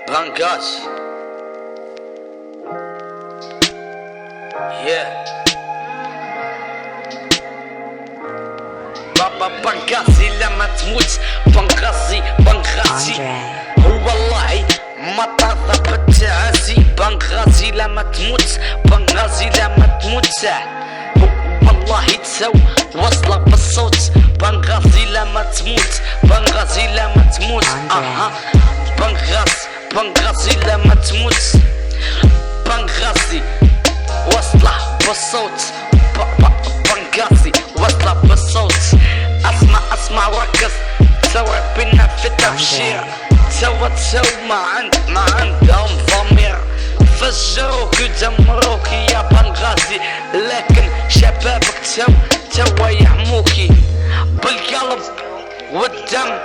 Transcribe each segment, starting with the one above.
Bangladesh. Yeah. بابا بنغازي لما تموت بنغازي هو والله ما طاطا بالتعازي بنغازي لما تموت بنغازي لما تموت والله تسو وصلة بالصوت بنغازي لما تموت بنغازي لما تموت بنغازي لما تموت بنغازي وصلة بالصوت بنغازي وصلة بالصوت اسمع وركز تسوي بينا في التفجير تسوى ما عندهم ضمير فجروك ودمروك يا بنغازي لكن شبابك توا يحموكي بالقلب والدم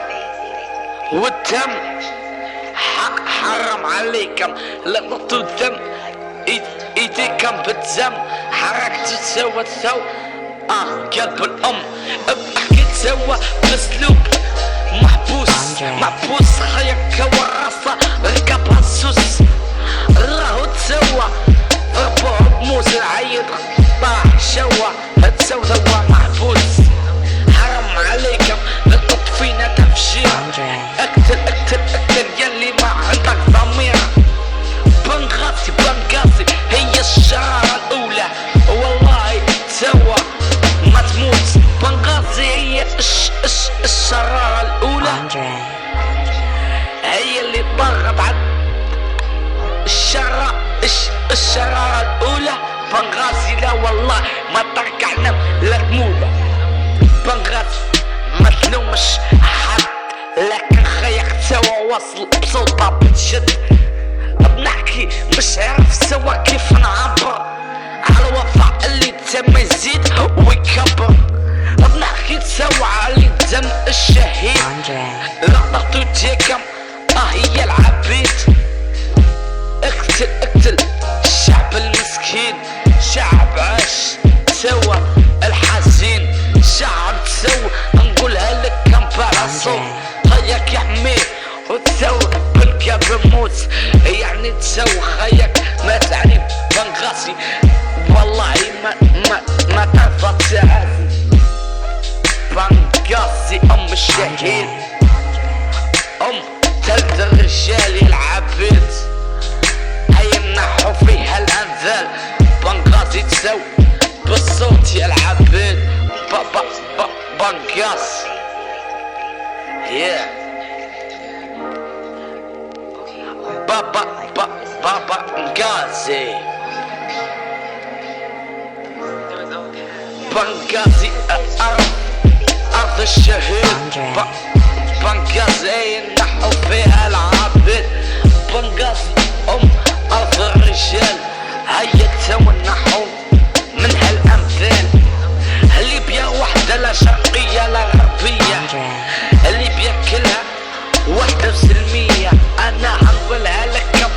حرام عليكم لقطوا الدم ايديكم بالدم حركتوا تسوى قلب الام بحكي تسوى باسلوب محبوس خيك ورصة ركبها السوس راهو تسوى ضربوه بموس العيد طاح شوى تسوى محبوس حرام عليكم لقط فينا تفجير اقتل يلي ما عندك ضمير بنغازي هي الشرارة الأولى والله تسوى ما تموت بنغازي هي الشرارة الأولى هي اللي طغت على الشرارة الأولى بنغازي لا والله ما تركعنا لا تمولة بنغازي ما تلومش حد لكن خيك تسوى وصل بصوتها بتشد بنحكي مش عارف سوا كيف نعبر على الوضع اللي تم يزيد ويكبر بنحكي تسوى على دم الشهيد لقطوا تيكم هي العبيد اقتل الشعب المسكين شعب عاش تسوى الحزين شعب تسوى نقولها لك كم على صوت خيك يحميه وتسوى بالكاب موت يعني تسوى خيك ما تعني بنغازي والله ما تعرف تعازي بنغازي الشهيد تلت الرجال يلعبيد هيا نحو فيها الانذال بنغازي تسوى بالصوت يلعبيد بنغاز بابا بنغازي بنغازي أرض الشهيد بنغازي نحو فيها العبيد بنغازي أرض الرجال هيا تسوى نحو من هالأمثال ليبيا وحدة لا شرقية لا غربية ليبيا كلها وحدة سلمية أنا هنقولها لكم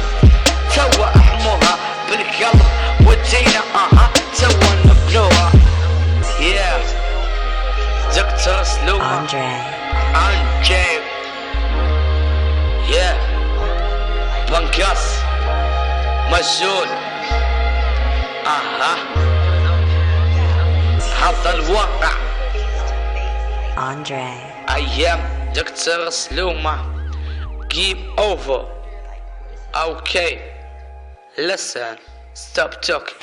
توا احموها بالقلب ودينا توا نبنوها دكتور سلومة أنجي بنغاز مسؤول هذا الواقع أيام دكتور سلومة game over. Okay, listen, stop talking.